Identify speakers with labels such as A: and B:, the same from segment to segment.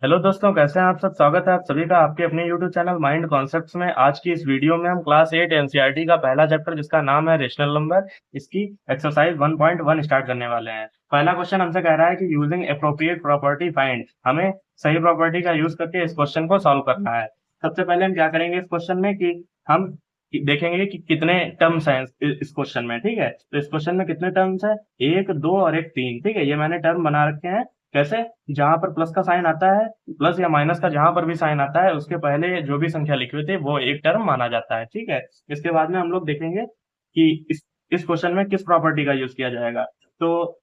A: Hello दोस्तों, कैसे हैं आप सब। स्वागत है आप सभी का आपके अपने यूट्यूब चैनल माइंड कॉन्सेप्ट्स में। आज की इस वीडियो में हम क्लास 8 एनसीईआरटी का पहला चैप्टर जिसका नाम है रेशनल नंबर, इसकी एक्सरसाइज 1.1 स्टार्ट करने वाले हैं। पहला क्वेश्चन हमसे कह रहा है कि यूजिंग अप्रोप्रिएट प्रॉपर्टी फाइंड, हमें सही प्रॉपर्टी का यूज करके इस क्वेश्चन को सॉल्व करना है। सबसे पहले हम क्या करेंगे इस क्वेश्चन में कि हम देखेंगे कि कितने टर्म्स हैं इस क्वेश्चन में। ठीक है, तो इस क्वेश्चन में कितने टर्म्स है, एक, दो और एक, तीन। ठीक है, ये मैंने टर्म बना रखे हैं। कैसे? जहां पर प्लस का साइन आता है, प्लस या माइनस का जहां पर भी साइन आता है, उसके पहले जो भी संख्या लिखी हुई थी वो एक टर्म माना जाता है। ठीक है, इसके बाद में हम लोग देखेंगे कि इस क्वेश्चन में किस प्रॉपर्टी का यूज किया जाएगा। तो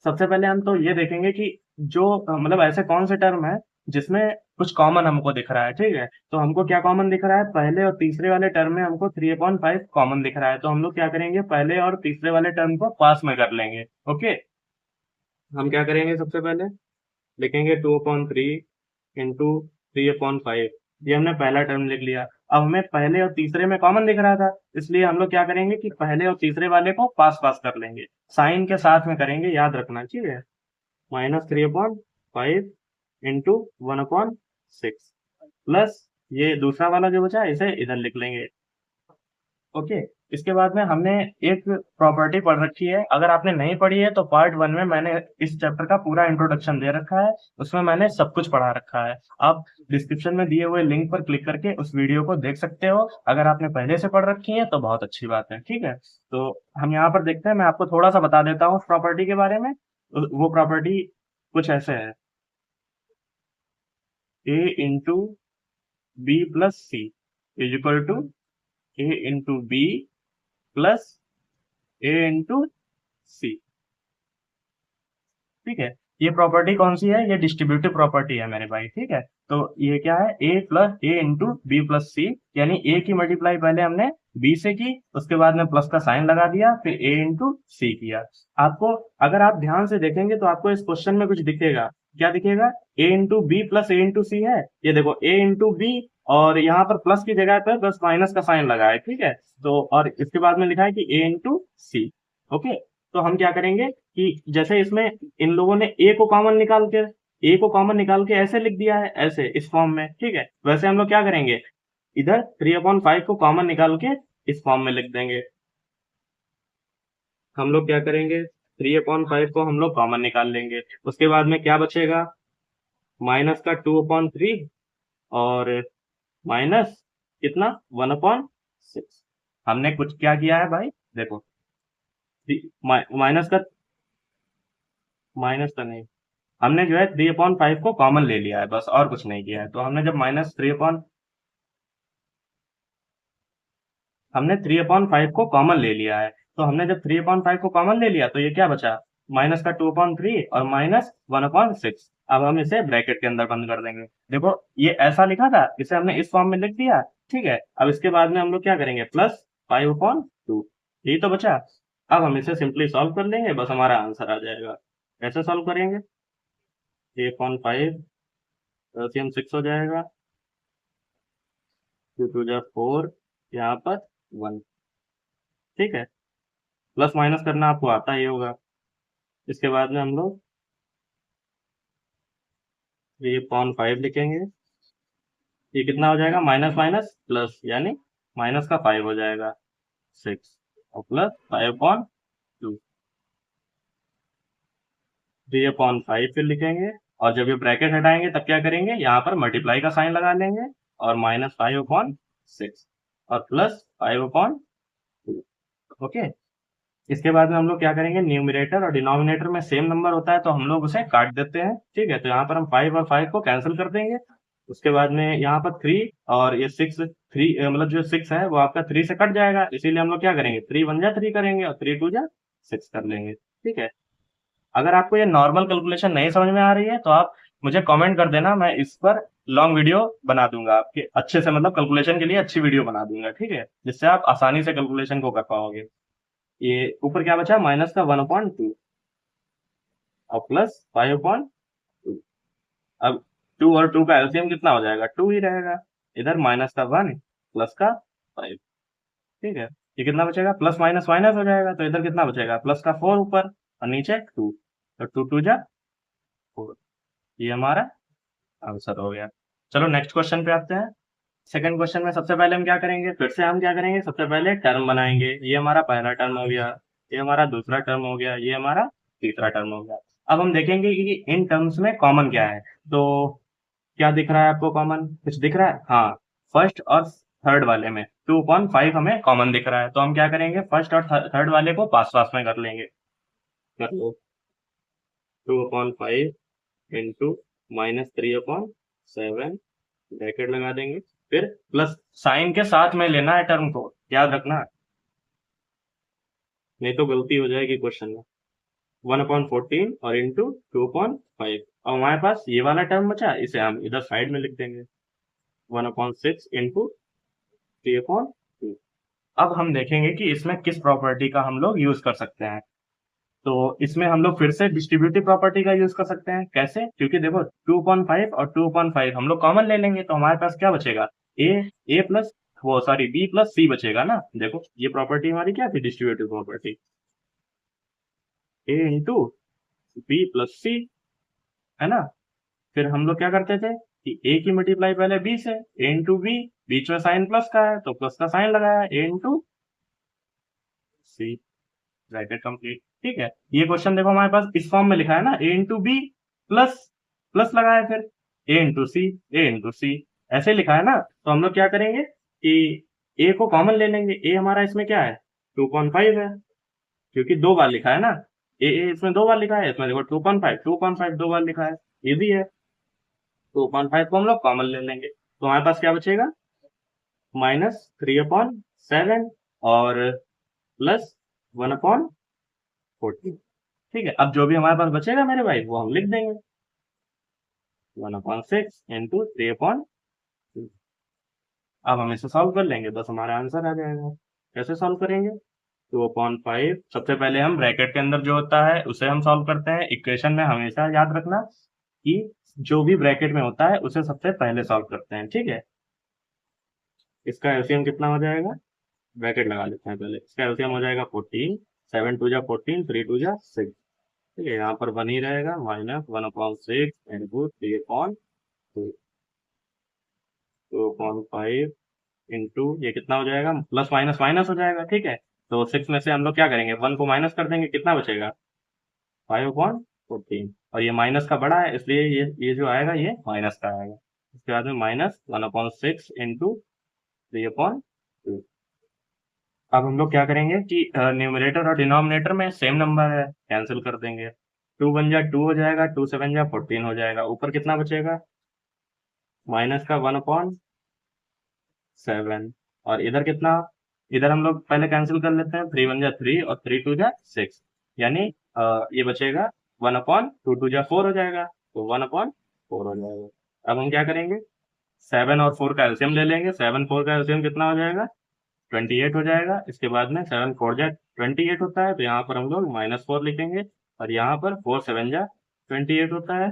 A: सबसे पहले हम तो ये देखेंगे कि जो मतलब ऐसे कौन से टर्म है जिसमें कुछ कॉमन हमको दिख रहा है। ठीक है, तो हमको क्या कॉमन दिख रहा है, पहले और तीसरे वाले टर्म में हमको 3/5 कॉमन दिख रहा है। तो हम लोग क्या करेंगे, पहले और तीसरे वाले टर्म को पास में कर लेंगे। ओके, हम क्या करेंगे, सबसे पहले लिखेंगे 2/3 इंटू 3/5। ये हमने पहला टर्म लिख लिया। अब हमें पहले और तीसरे में कॉमन दिख रहा था, इसलिए हम लोग क्या करेंगे कि पहले और तीसरे वाले को पास पास कर लेंगे, साइन के साथ में करेंगे, याद रखना। ठीक है, -3/5 इंटू 1/6 प्लस ये दूसरा वाला जो बचा इसे इधर लिख लेंगे। ओके, इसके बाद में हमने एक प्रॉपर्टी पढ़ रखी है। अगर आपने नहीं पढ़ी है तो पार्ट 1 में मैंने इस चैप्टर का पूरा इंट्रोडक्शन दे रखा है, उसमें मैंने सब कुछ पढ़ा रखा है। आप डिस्क्रिप्शन में दिए हुए लिंक पर क्लिक करके उस वीडियो को देख सकते हो। अगर आपने पहले से पढ़ रखी है तो बहुत अच्छी बात है। ठीक है, तो हम यहाँ पर देखते हैं, मैं आपको थोड़ा सा बता देता हूँ उस प्रॉपर्टी के बारे में। वो प्रॉपर्टी कुछ ऐसे है, A into B plus C is equal to A into B plus A into C. ठीक है, ये प्रॉपर्टी कौन सी है, ये डिस्ट्रीब्यूटिव प्रॉपर्टी है मेरे भाई। ठीक है, तो ये क्या है, ए plus A into B plus सी, यानी ए की मल्टीप्लाई पहले हमने बी से की, उसके बाद में प्लस का साइन लगा दिया, फिर ए इंटू सी किया। आपको अगर आप ध्यान से देखेंगे तो आपको इस क्वेश्चन में कुछ दिखेगा। क्या दिखेगा, ए into B plus A into सी है। ये देखो, ए इंटू बी और यहाँ पर प्लस की जगह पर बस माइनस का साइन लगा है। ठीक है, तो और इसके बाद में लिखा है कि ए इंटू सी। ओके, तो हम क्या करेंगे कि जैसे इसमें इन लोगों ने ए को कॉमन निकाल के ऐसे लिख दिया है, ऐसे इस फॉर्म में। ठीक है, वैसे हम लोग क्या करेंगे, इधर 3/5 को कॉमन निकाल के इस फॉर्म में लिख देंगे। हम लोग क्या करेंगे, 3/5 को हम लोग कॉमन निकाल लेंगे, उसके बाद में क्या बचेगा, माइनस का 2/3 और माइनस कितना, 1/6। हमने कुछ क्या किया है भाई, देखो, माइनस का, माइनस का नहीं, हमने जो है 3/5 को कॉमन ले लिया है, बस और कुछ नहीं किया है। तो हमने 3/5 को कॉमन ले लिया है। तो हमने जब 3/5 को कॉमन ले लिया तो ये क्या बचा, माइनस का 2/3 और माइनस 1/6। अब हम इसे ब्रैकेट के अंदर बंद कर देंगे। देखो, ये ऐसा लिखा था, इसे हमने इस फॉर्म में लिख दिया। ठीक है, अब इसके बाद में हम लोग क्या करेंगे, +5/2, यही तो बचा। अब हम इसे सिंपली सॉल्व कर लेंगे, बस हमारा आंसर आ जाएगा। कैसे सॉल्व करेंगे, 3/5 LCM 6 हो जाएगा, 2 2 4, यहाँ पर 1। ठीक है, प्लस माइनस करना आपको आता ही होगा। इसके बाद में हम लोग 3/5 लिखेंगे, ये कितना हो जाएगा, माइनस माइनस प्लस, यानी माइनस का 5 हो जाएगा, 6 और प्लस 5/2, 3/5 फिर लिखेंगे। और जब ये ब्रैकेट हटाएंगे तब क्या करेंगे, यहाँ पर मल्टीप्लाई का साइन लगा लेंगे और -5/6 और प्लस 5/2। ओके, इसके बाद में हम लोग क्या करेंगे, न्यूमरेटर और डिनोमिनेटर में सेम नंबर होता है तो हम लोग उसे काट देते हैं। ठीक है, तो यहाँ पर हम 5 और 5 को कैंसिल कर देंगे। उसके बाद में यहाँ पर 3 और ये 6, 3 मतलब जो 6 है वो आपका 3 से कट जाएगा, इसीलिए हम लोग क्या करेंगे, 3 1 जा 3 करेंगे और 3 2 जा 6 कर लेंगे। ठीक है, अगर आपको ये नॉर्मल कैलकुलेशन नहीं समझ में आ रही है तो आप मुझे कमेंट कर देना, मैं इस पर लॉन्ग वीडियो बना दूंगा आपके अच्छे से, मतलब कैलकुलेशन के लिए अच्छी वीडियो बना दूंगा। ठीक है, जिससे आप आसानी से कैलकुलेशन को कर पाओगे। ये ऊपर क्या बचा, माइनस का 1/2 और प्लस 5/2। अब 2 और 2 का एलसीएम कितना हो जाएगा, 2 ही रहेगा। इधर माइनस का 1 प्लस का 5। ठीक है, ये कितना बचेगा, प्लस माइनस माइनस हो जाएगा, तो इधर कितना बचेगा, प्लस का 4 ऊपर और नीचे 2, तो 2 2 जा 4। ये हमारा आंसर हो गया। चलो नेक्स्ट क्वेश्चन पे आते हैं। सेकंड क्वेश्चन में सबसे पहले हम क्या करेंगे, फिर से हम क्या करेंगे, सबसे पहले टर्म बनाएंगे। ये हमारा पहला टर्म हो गया, ये हमारा दूसरा टर्म हो गया, ये हमारा तीसरा टर्म हो गया। अब हम देखेंगे कि इन टर्म्स में कॉमन क्या है। तो क्या दिख रहा है आपको कॉमन, कुछ दिख रहा है? हाँ, फर्स्ट और थर्ड वाले में 2/5 हमें कॉमन दिख रहा है, तो हम क्या करेंगे, फर्स्ट और थर्ड वाले को पास पास में कर लेंगे। कर लो, 2/5 इंटू -3/7 ब्रैकेट लगा देंगे, फिर प्लस साइन के साथ में लेना है टर्म को, याद रखना, नहीं तो गलती हो जाएगी क्वेश्चन में। 1/14 और इंटू 2/5। अब हमारे पास ये वाला टर्म बचा, इसे हम इधर साइड में लिख देंगे, 1/6 इंटू 3/2। अब हम देखेंगे कि इसमें किस प्रॉपर्टी का हम लोग यूज कर सकते हैं। तो इसमें हम लोग फिर से डिस्ट्रीब्यूटिव प्रॉपर्टी का यूज कर सकते हैं। कैसे? क्योंकि देखो 2/5 और 2/5 हम लोग कॉमन ले लेंगे, तो हमारे पास क्या बचेगा, ए प्लस वो सॉरी बी प्लस सी बचेगा ना। देखो ये प्रॉपर्टी हमारी क्या थी, डिस्ट्रीब्यूटिव प्रॉपर्टी, ए इंटू बी प्लस सी, है ना। फिर हम लोग क्या करते थे कि ए की मल्टीप्लाई पहले बी से, ए इंटू बी, बीच में साइन प्लस का है तो प्लस का साइन लगाया, ए इंटू सी, ब्रैकेट कंप्लीट। ठीक है, ये क्वेश्चन देखो हमारे पास इस फॉर्म में लिखा है ना, ए इंटू बी प्लस प्लस लगाया, फिर ए इंटू सी, ए इंटू सी, ऐसे लिखा है ना। तो हम लोग क्या करेंगे कि ए को कॉमन ले लेंगे। ए हमारा इसमें क्या है, 2/5 है, क्योंकि दो बार लिखा है ना। ए इसमें दो बार लिखा है, इसमें देखो 2/5 दो बार लिखा है, इजी है। 2/5 को हम लोग कॉमन ले लेंगे, तो हमारे पास क्या बचेगा, -3/7 और प्लस 1/14। ठीक है, अब जो भी हमारे पास बचेगा मेरे भाई वो हम लिख देंगे, 1/6 इंटू 3/2। अब हम इसे सॉल्व कर लेंगे, बस हमारा आंसर आ जाएगा। कैसे सॉल्व करेंगे, 2/5 सबसे पहले हम ब्रैकेट के अंदर जो होता है उसे हम सॉल्व करते हैं। इक्वेशन में हमेशा याद रखना कि जो भी ब्रैकेट में होता है उसे सबसे पहले सॉल्व करते हैं। ठीक है, इसका एलसीएम कितना हो जाएगा, ब्रैकेट लगा लेते हैं पहले, इसका एलसीएम हो जाएगा 14, 7 2 जा 14, 3 2 जा 6। ठीक है, यहाँ पर 1 ही रहेगा, -1/6 इंटू 3/2, 2/5 इंटू ये कितना हो जाएगा, प्लस माइनस माइनस हो जाएगा। ठीक है, तो 6 में से हम लोग क्या करेंगे, 1 को माइनस कर देंगे, कितना बचेगा, 5/14। और ये माइनस का बड़ा है, इसलिए ये जो आएगा ये माइनस का आएगा। इसके बाद में -1/6 इंटू 3/2। अब हम लोग क्या करेंगे कि न्यूमरेटर और डिनोमिनेटर में सेम नंबर है, कैंसिल कर देंगे। 2 1 जा 2 हो जाएगा, 2 7 जा 14 हो जाएगा। ऊपर कितना बचेगा, माइनस का 1/7। और इधर कितना, इधर हम लोग पहले कैंसिल कर लेते हैं, 3 1 जा 3 और 3 2 जा 6, यानी ये बचेगा 1/2 2 जा 4 हो जाएगा, तो 1/4 हो जाएगा। अब हम क्या करेंगे, 7 और 4 का एलसीएम ले लेंगे। 7 4 का एलसीएम कितना हो जाएगा, 28 हो जाएगा। इसके बाद में 7 4 जा 28 होता है, तो यहाँ पर हम लोग -4 लिखेंगे, और यहाँ पर 4 7 जा 28 होता है।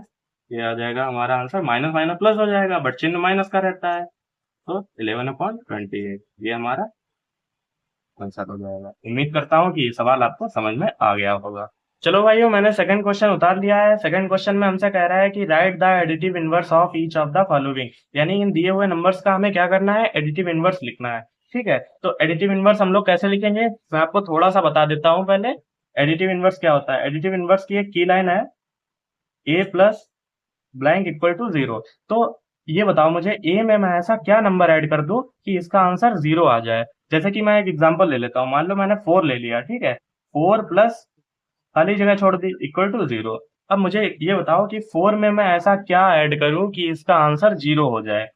A: ये आ जाएगा हमारा आंसर, माइनस माइनस प्लस हो जाएगा, बट चिन्ह माइनस का रहता है, तो 11/28 ये हमारा आंसर हो जाएगा। उम्मीद करता हूँ कि ये सवाल आपको समझ में आ गया होगा। चलो भाइयों, मैंने सेकंड क्वेश्चन उतार लिया है। सेकंड क्वेश्चन में हमसे कह रहा है कि right the additive inverse of each of the following, यानी इन दिए हुए नंबर्स का हमें क्या करना है, एडिटिव इनवर्स लिखना है। ठीक है, तो एडिटिव इनवर्स हम लोग कैसे लिखेंगे, मैं आपको थोड़ा सा बता देता हूँ पहले। एडिटिव इनवर्स क्या होता है, एडिटिव इनवर्स की एक की लाइन है, ए प्लस ब्लैंक इक्वल टू 0। तो ये बताओ मुझे, ए में मैं ऐसा क्या नंबर ऐड कर दूं कि इसका आंसर 0 आ जाए। जैसे कि मैं एक एग्जांपल ले लेता हूँ, मान लो मैंने 4 ले लिया, ठीक है, 4 प्लस खाली जगह छोड़ दी इक्वल टू 0। अब मुझे ये बताओ कि 4 में मैं ऐसा क्या ऐड करूं कि इसका आंसर 0 हो जाए।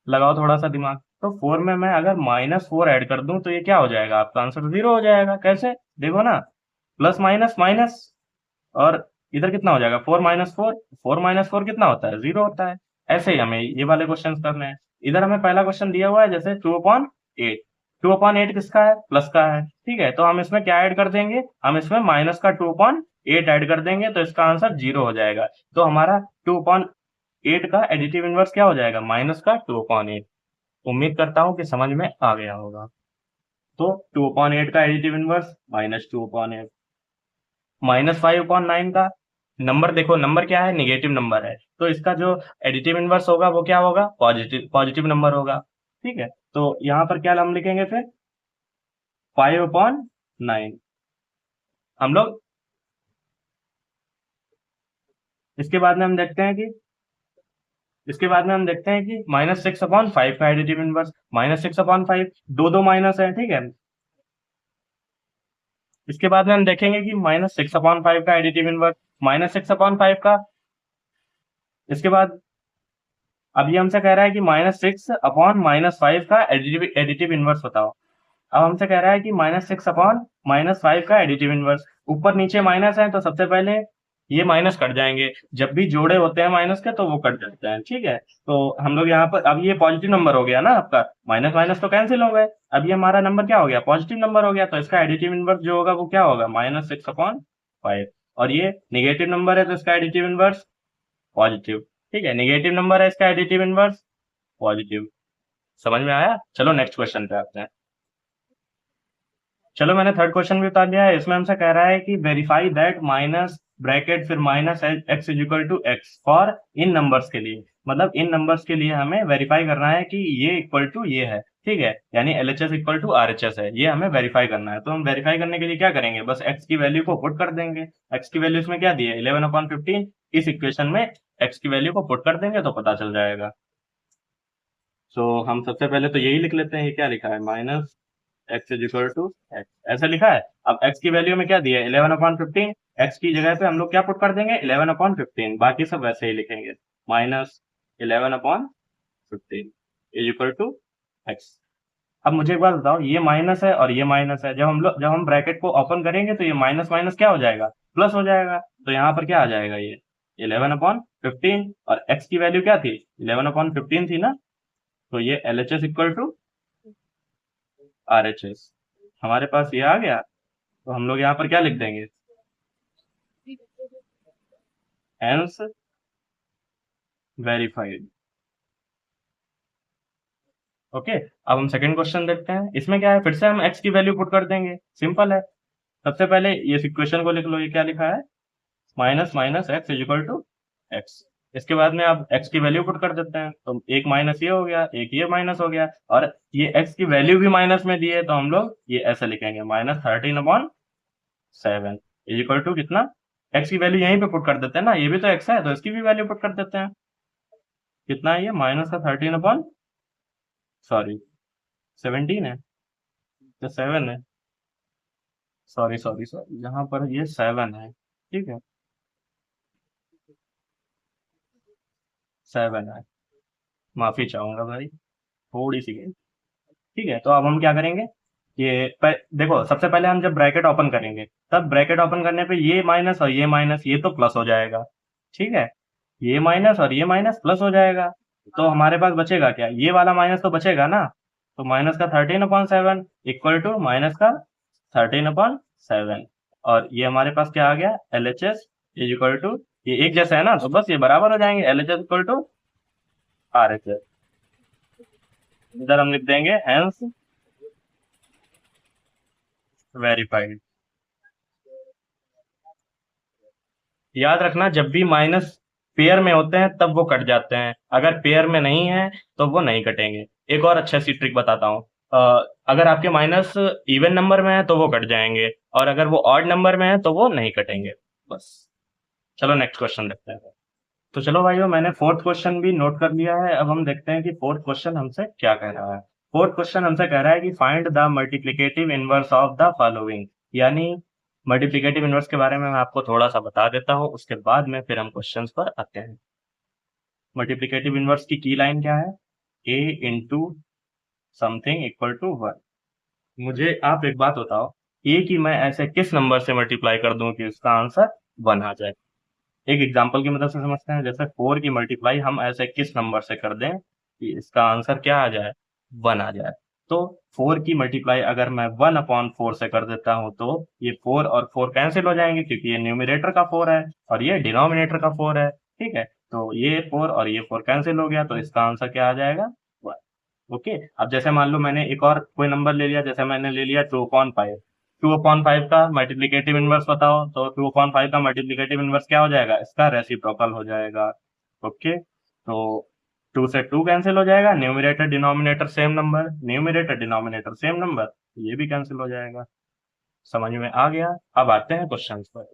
A: लगाओ थोड़ा सा दिमाग। तो 4 में मैं अगर -4 ऐड कर दूं तो ये क्या हो जाएगा, आपका आंसर 0 हो जाएगा। कैसे, देखो ना, प्लस माइनस माइनस, और इधर कितना हो जाएगा, 4 - 4 कितना होता है, 0 होता है। ऐसे ही हमें ये वाले क्वेश्चन करने हैं। इधर हमें पहला क्वेश्चन दिया हुआ है, जैसे 2/8, 2/8 किसका है, प्लस का है। ठीक है, तो हम इसमें क्या ऐड कर देंगे, हम इसमें माइनस का 2/8 ऐड कर देंगे, तो इसका आंसर 0 हो जाएगा। तो हमारा 2/8 का एडिटिव इनवर्स क्या हो जाएगा, माइनस का 2/8। उम्मीद करता हूँ कि समझ में आ गया होगा। तो 2/8 का एडिटिव इनवर्स -2/8, -5/9 का नंबर देखो, नंबर क्या है, निगेटिव नंबर है, तो इसका जो एडिटिव इनवर्स होगा वो क्या होगा, पॉजिटिव पॉजिटिव नंबर होगा। ठीक है, तो यहाँ पर क्या हम लिखेंगे फिर, 5/9। हम लोग इसके बाद में हम देखते हैं कि -6/5 का एडिटिव इनवर्स, -6/5, दो दो माइनस है, ठीक है। इसके बाद में हम देखेंगे कि -6/5 का एडिटिव इनवर्स, -6/5 का, इसके बाद अब ये हमसे कह रहा है कि -6/-5 का एडिटिव इनवर्स बताओ। अब हमसे कह रहा है कि -6/-5 का एडिटिव इनवर्स, ऊपर नीचे माइनस है तो सबसे पहले ये माइनस कट जाएंगे, जब भी जोड़े होते हैं माइनस के तो वो कट जाते हैं, ठीक है। तो हम लोग यहाँ पर, अब ये पॉजिटिव नंबर हो गया ना आपका, माइनस माइनस तो कैंसिल हो गए, अब ये हमारा नंबर क्या हो गया, पॉजिटिव नंबर हो गया, तो इसका एडिटिव इनवर्स जो होगा वो क्या होगा, -6/5। और ये निगेटिव नंबर है तो इसका एडिटिव इनवर्स पॉजिटिव। ठीक है, निगेटिव नंबर है, इसका एडिटिव इनवर्स पॉजिटिव। समझ में आया? चलो नेक्स्ट क्वेश्चन पे आते हैं। चलो मैंने थर्ड क्वेश्चन भी बता दिया है। इसमें हमसे कह रहा है कि वेरीफाई दैट माइनस ब्रैकेट फिर -x is equal to x for इन नंबर्स के लिए, मतलब इन नंबर्स के लिए हमें वेरीफाई करना है कि ये इक्वल टू ये है, ठीक है, यानी LHS इक्वल टू RHS है, ये हमें वेरीफाई करना है। तो हम वेरीफाई करने के लिए क्या करेंगे, बस x की वैल्यू को पुट कर देंगे। x की वैल्यू इसमें क्या दी है, 11/15। इस इक्वेशन में x की वैल्यू को पुट कर देंगे तो पता चल जाएगा। सो हम सबसे पहले तो यही लिख लेते हैं, ये क्या लिखा है, -x is equal to x, ऐसा लिखा है। अब x की वैल्यू में क्या दिया है, 11/15। x की जगह पे हम लोग क्या पुट कर देंगे, 11/15, बाकी सब वैसे ही लिखेंगे, -11/15 इज इक्वल टू x। अब मुझे एक बात बताओ, ये माइनस है और ये माइनस है, जब हम ब्रैकेट को ओपन करेंगे तो ये माइनस माइनस क्या हो जाएगा, प्लस हो जाएगा। तो यहाँ पर क्या आ जाएगा, ये 11/15, और x की वैल्यू क्या थी, 11/15 थी ना, तो ये LHS इक्वल टू RHS हमारे पास ये आ गया। तो हम लोग यहाँ पर क्या लिख देंगे, हेंस वेरीफाइड। ओके, अब हम सेकंड क्वेश्चन देखते हैं। इसमें क्या है, फिर से हम x की वैल्यू पुट कर देंगे, सिंपल है। सबसे पहले ये इक्वेशन को लिख लो, ये क्या लिखा है, minus minus x is equal to x। इसके बाद में आप x की वैल्यू पुट कर देते हैं, तो एक माइनस ये हो गया, एक ये माइनस हो गया, और ये x की वैल्यू भी माइनस में दी है, तो हम लोग ये ऐसे लिखेंगे, -13/7 इज इक्वल टू कितना, x की वैल्यू यहीं पे पुट कर देते हैं ना, ये भी तो x है तो इसकी भी वैल्यू पुट कर देते हैं। कितना है ये, सॉरी 17 है, तो 7 है, सॉरी सॉरी सॉरी, यहाँ पर ये 7 है, ठीक है, 7 है, माफी चाहूंगा भाई, थोड़ी सी गई। ठीक है, तो अब हम क्या करेंगे, देखो सबसे पहले हम जब ब्रैकेट ओपन करेंगे, तब ब्रैकेट ओपन करने पे ये माइनस और ये माइनस, ये तो प्लस हो जाएगा, ठीक है, ये माइनस और ये माइनस प्लस हो जाएगा। तो हमारे पास बचेगा क्या, ये वाला माइनस तो बचेगा ना, तो माइनस का 13/7 इक्वल टू माइनस का 13/7, और ये हमारे पास क्या आ गया, LHS इज इक्वल टू, ये एक जैसा है ना, तो बस ये बराबर हो जाएंगे, LHS इक्वल टू RHS। इधर हम लिख देंगे हेंस वेरीफाइड। याद रखना, जब भी माइनस पेयर में होते हैं तब वो कट जाते हैं, अगर पेयर में नहीं है तो वो नहीं कटेंगे। एक और अच्छा सी ट्रिक बताता हूँ, अगर आपके माइनस इवन नंबर में है तो वो कट जाएंगे, और अगर वो ऑड नंबर में है तो वो नहीं कटेंगे, बस। चलो नेक्स्ट क्वेश्चन देखते हैं। तो चलो भाइयों, मैंने फोर्थ क्वेश्चन भी नोट कर लिया है। अब हम देखते हैं कि फोर्थ क्वेश्चन हमसे क्या कह रहा है। फोर्थ क्वेश्चन हमसे कह रहा है कि find the multiplicative inverse of the following, यानी मल्टीप्लिकेटिव इनवर्स के बारे में मैं आपको थोड़ा सा बता देता हूँ, उसके बाद में फिर हम क्वेश्चंस पर आते हैं। मल्टीप्लिकेटिव इनवर्स की लाइन क्या है, a into something equal to 1। मुझे आप एक बात बताओ, a की मैं ऐसे किस नंबर से मल्टीप्लाई कर दूं कि उसका आंसर 1 आ जाए। एक एग्जाम्पल की मदद से समझते हैं, जैसे 4 की मल्टीप्लाई हम ऐसे किस नंबर से कर दें कि इसका आंसर क्या आ जाए, 1 आ जाए। तो 4 की मल्टीप्लाई अगर मैं 1/4 से कर देता हूं तो ये 4 और 4 कैंसिल हो जाएंगे, क्योंकि ये न्यूमिनेटर का 4 है और ये डिनोमिनेटर का 4 है, ठीक है। तो ये 4 और ये 4 कैंसिल हो गया, तो इसका आंसर क्या आ जाएगा, 1। ओके, अब जैसे मान लो मैंने एक और कोई नंबर ले लिया, जैसे मैंने ले लिया 2/5, 2/5 का मल्टीप्लिकेटिव इनवर्स बताओ, तो 2/5 का मल्टीप्लिकेटिव इनवर्स क्या हो जाएगा, इसका रेसिप्रोकल हो जाएगा। ओके, तो 2 से 2 कैंसिल हो जाएगा, numerator denominator same number, numerator denominator same number, ये भी कैंसिल हो जाएगा। समझ में आ गया। अब आते हैं क्वेश्चन पर।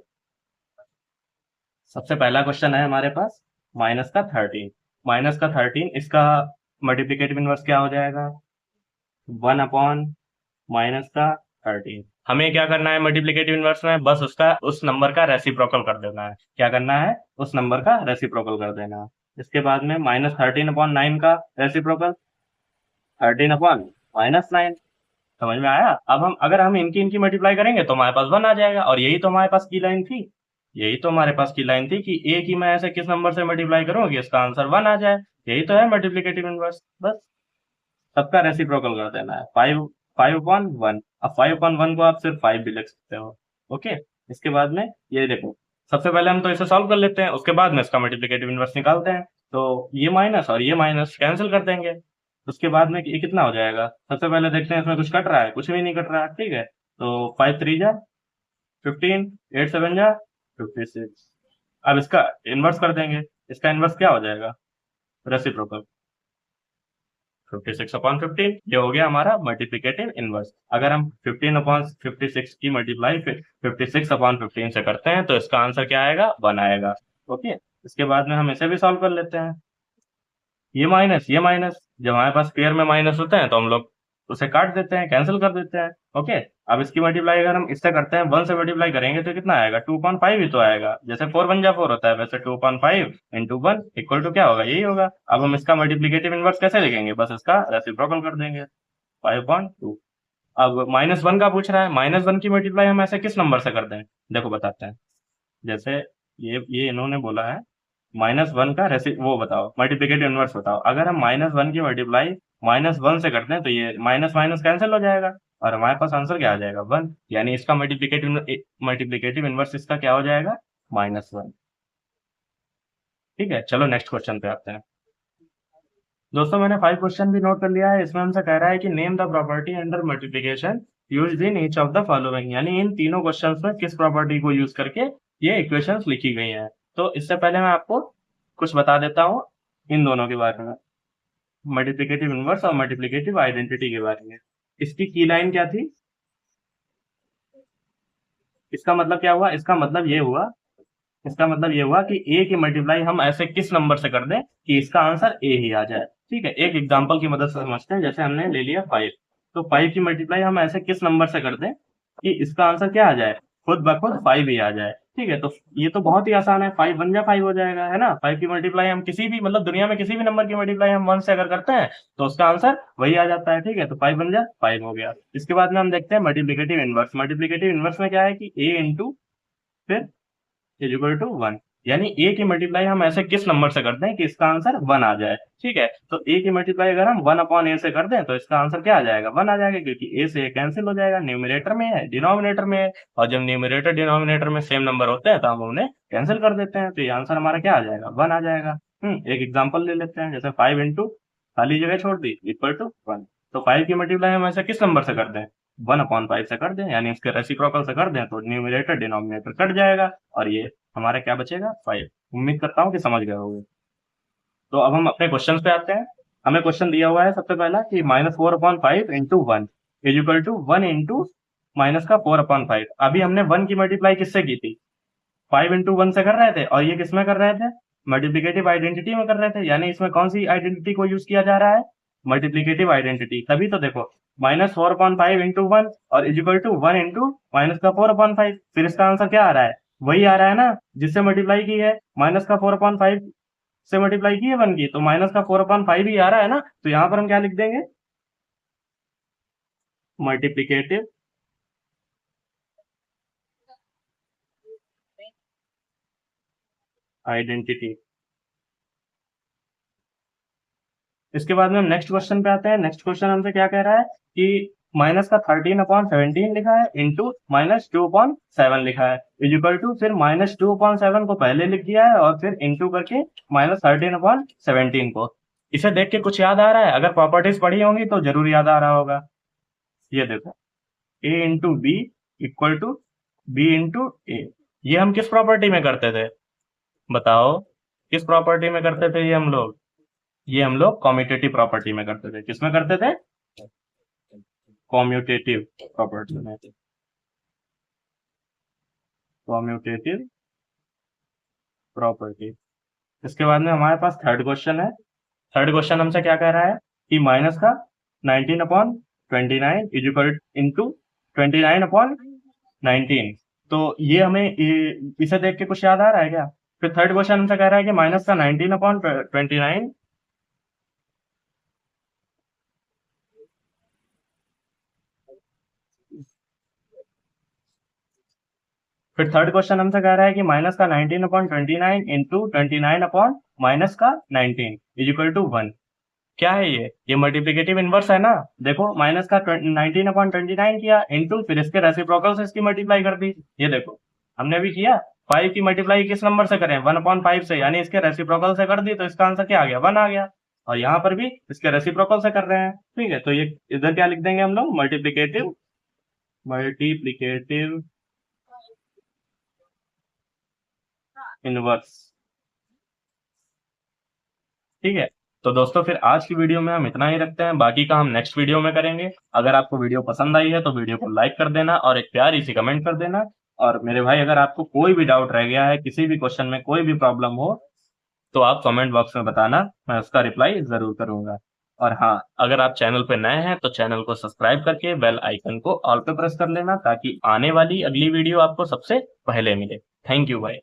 A: सबसे पहला क्वेश्चन है हमारे पास -13। -13 इसका मल्टीप्लिकेटिव इनवर्स क्या हो जाएगा, 1/-13। हमें क्या करना है मल्टीप्लिकेटिव इनवर्स में, बस उसका उस नंबर का रेसिप्रोकल कर देना है। क्या करना है, उस नंबर का रेसिप्रोकल कर देना है। इसके बाद में -13/9 का रेसिप्रोकल 13/-9। समझ में आया। अब हम अगर हम इनकी इनकी मल्टीप्लाई करेंगे तो हमारे पास 1 आ जाएगा, और यही तो हमारे पास की लाइन थी। यही तो हमारे पास की लाइन थी कि ए की मैं ऐसे किस नंबर से मल्टीप्लाई करूँ कि इसका आंसर 1 आ जाए। यही तो है मल्टीप्लिकेटिव इनवर्स। बस सबका रेसिप्रोकल कर देना है। 5/1। अब 5/1 को आप सिर्फ 5 भी लिख सकते हो। ओके, इसके बाद में ये देखो, सबसे पहले हम तो इसे सॉल्व कर लेते हैं, उसके बाद में इसका मल्टीप्लिकेटिव इनवर्स निकालते हैं। तो ये माइनस और ये माइनस कैंसिल कर देंगे। उसके बाद में ये कितना हो जाएगा, सबसे पहले देखते हैं इसमें कुछ कट रहा है, कुछ भी नहीं कट रहा है। ठीक है, तो 5 3 जा 15, 8 7 जा 56। अब इसका इनवर्स कर देंगे। इसका इनवर्स क्या हो जाएगा, रेसिप्रोकल 56/15। ये हो गया हमारा मल्टीप्लिकेटिव इनवर्स। अगर हम 15/56 की मल्टीप्लाई 56/15 से करते हैं तो इसका आंसर क्या आएगा, 1 आएगा। ओके, इसके बाद में हम इसे भी सॉल्व कर लेते हैं। ये माइनस जब हमारे पास पेयर में माइनस होते हैं तो हम लोग उसे काट देते हैं, कैंसिल कर देते हैं। ओके, अब इसकी मल्टीप्लाई अगर हम इससे करते हैं, 1 से मल्टीप्लाई करेंगे तो कितना आएगा, 2/5 ही तो आएगा। जैसे 4 1 जा 4 होता है, वैसे 2/5 × 1 इक्वल टू क्या होगा, यही होगा। अब हम इसका मल्टीप्लिकेटिव इनवर्स कैसे लिखेंगे, बस इसका रेसिप्रोकल कर देंगे, 5/2। अब -1 का पूछ रहा है, -1 की मल्टीप्लाई हम ऐसे किस नंबर से कर दें, देखो बताते हैं। जैसे ये इन्होंने बोला है -1 का रेसि वो बताओ, मल्टीप्लिकेटिव इनवर्स बताओ। अगर हम -1 की मल्टीप्लाई -1 से करते हैं तो ये माइनस माइनस कैंसिल हो जाएगा, और हमारे पास आंसर क्या आ जाएगा, 1। यानी इसका मल्टीप्लिकेटिव इनवर्स इसका क्या हो जाएगा, -1। ठीक है, चलो नेक्स्ट क्वेश्चन पे आते हैं। दोस्तों मैंने 5 क्वेश्चन भी नोट कर लिया है। इसमें हमसे कह रहा है कि name the property under multiplication used in each of the following, यानी इन तीनों क्वेश्चंस में किस प्रॉपर्टी को यूज करके ये इक्वेशंस लिखी गई हैं। तो इससे पहले मैं आपको कुछ बता देता हूँ इन दोनों के बारे में, मल्टीप्लिकेटिव इनवर्स और मल्टीप्लिकेटिव आइडेंटिटी के बारे में। इसकी की लाइन क्या थी, इसका मतलब क्या हुआ, इसका मतलब ये हुआ कि ए की मल्टीप्लाई हम ऐसे किस नंबर से कर दें कि इसका आंसर ए ही आ जाए। ठीक है, एक एग्जांपल की मदद से समझते हैं। जैसे हमने ले लिया 5, तो 5 की मल्टीप्लाई हम ऐसे किस नंबर से कर दें कि इसका आंसर क्या आ जाए, खुद ब खुद 5 ही आ जाए। ठीक है, तो ये तो बहुत ही आसान है, 5 1 जा 5 हो जाएगा, है ना। 5 की मल्टीप्लाई हम किसी भी मतलब दुनिया में किसी भी नंबर की मल्टीप्लाई हम 1 से अगर करते हैं तो उसका आंसर वही आ जाता है। ठीक है, तो 5 1 जा 5 हो गया। इसके बाद में हम देखते हैं मल्टीप्लिकेटिव इनवर्स। मल्टीप्लिकेटिव इनवर्स में क्या है कि a इंटू फिर इज इक्वल टू 1, यानी ए की मल्टीप्लाई हम ऐसे किस नंबर से करते हैं कि इसका आंसर 1 आ जाए। ठीक है, तो ए की मल्टीप्लाई अगर हम 1/a से कर दें तो इसका आंसर क्या आ जाएगा, 1 आ जाएगा, क्योंकि ए से कैंसिल हो जाएगा, न्यूमरेटर में है डिनोमिनेटर में है, और जब न्यूमरेटर डिनोमिनेटर में सेम नंबर होते हैं तो हम उन्हें कैंसिल कर देते हैं, तो ये आंसर हमारा क्या आ जाएगा, 1 आ जाएगा। एक एग्जाम्पल ले लेते हैं, जैसे 5 इंटू खाली जगह छोड़ दी इक्वल टू 1। तो 5 की मल्टीप्लाई हम ऐसे किस नंबर से कर दें, 1/5 से कर दें, यानी इसके रेसिप्रोकल से कर दें तो न्यूमरेटर डिनोमिनेटर कट जाएगा, और ये हमारा क्या बचेगा, 5। उम्मीद करता हूँ कि समझ गए होंगे। तो अब हम अपने क्वेश्चन पे आते हैं। हमें क्वेश्चन दिया हुआ है सबसे पहला कि -4/5 into 1 is equal to 1 into minus का 4/5। अभी हमने 1 की मल्टीप्लाई किससे की थी, 5 इंटू 1 से कर रहे थे, और ये किसमें कर रहे थे, मल्टीप्लिकेटिव आइडेंटिटी में कर रहे थे। यानी इसमें कौन सी आइडेंटिटी को यूज किया जा रहा है, मल्टीप्लिकेटिव आइडेंटिटी। तभी तो देखो -4/5 इंटू 1 और is equal to 1 into minus का 4/5, फिर इसका आंसर क्या आ रहा है, वही आ रहा है ना जिससे मल्टीप्लाई की है, माइनस का 4/5 से मल्टीप्लाई की है 1 की, तो माइनस का 4/5 ही आ रहा है ना। तो यहां पर हम क्या लिख देंगे, मल्टीप्लिकेटिव आइडेंटिटी। इसके बाद में हम नेक्स्ट क्वेश्चन पे आते हैं। नेक्स्ट क्वेश्चन हमसे क्या कह रहा है कि माइनस का 13/17 लिखा है इंटू -2/7 लिखा है इज इक्वल टू, फिर -2/7 को पहले लिख दिया है और फिर इंटू करके -13/17 को। इसे देख के कुछ याद आ रहा है, अगर प्रॉपर्टीज पढ़ी होंगी तो जरूर याद आ रहा होगा। ये देखो, a into B equal to B into A. ये हम किस प्रॉपर्टी में करते थे बताओ, किस प्रॉपर्टी में करते थे ये हम लोग कॉम्यूटेटिव प्रॉपर्टी में करते थे। किसमें करते थे? कॉम्यूटेटिव प्रॉपर्टी में। Commutative property. इसके बाद में हमारे पास थर्ड क्वेश्चन है। थर्ड क्वेश्चन हमसे क्या कह रहा है कि माइनस का 19 upon 29 is equal into 29 upon 19। तो ये हमें इसे देख के कुछ याद आ रहा है क्या? फिर थर्ड क्वेश्चन हमसे कह रहा है कि माइनस का 19 अपॉन 29, फिर थर्ड क्वेश्चन हमसे कह रहा है कि माइनस का 19 अपॉन 29 इंटू 29 अपॉन माइनस का 19 इज इक्वल टू 1। क्या है ये मल्टीप्लिकेटिव इनवर्स है ना। देखो माइनस का 19 अपॉन 29 किया इंटू फिर इसके रेसिप्रोकल से इसकी मल्टीप्लाई कर दी। ये देखो हमने भी किया, 5 की मल्टीप्लाई किस नंबर से करें? 1 अपॉन 5 से, यानी इसके रेसिप्रोकल से कर दी तो इसका आंसर क्या आ गया? 1 आ गया। और यहाँ पर भी इसके रेसिप्रोकल से कर रहे हैं, ठीक है। तो ये इधर क्या लिख देंगे हम लोग? मल्टीप्लिकेटिव इनवर्स, ठीक है। तो दोस्तों फिर आज की वीडियो में हम इतना ही रखते हैं, बाकी का हम नेक्स्ट वीडियो में करेंगे। अगर आपको वीडियो पसंद आई है तो वीडियो को लाइक कर देना और एक प्यारी सी कमेंट कर देना। और मेरे भाई अगर आपको कोई भी डाउट रह गया है, किसी भी क्वेश्चन में कोई भी प्रॉब्लम हो, तो आप कमेंट बॉक्स में बताना, मैं उसका रिप्लाई जरूर करूंगा। और हाँ, अगर आप चैनल पे नए हैं तो चैनल को सब्सक्राइब करके बेल आइकन को ऑल पे प्रेस कर लेना ताकि आने वाली अगली वीडियो आपको सबसे पहले मिले। थैंक यू भाई।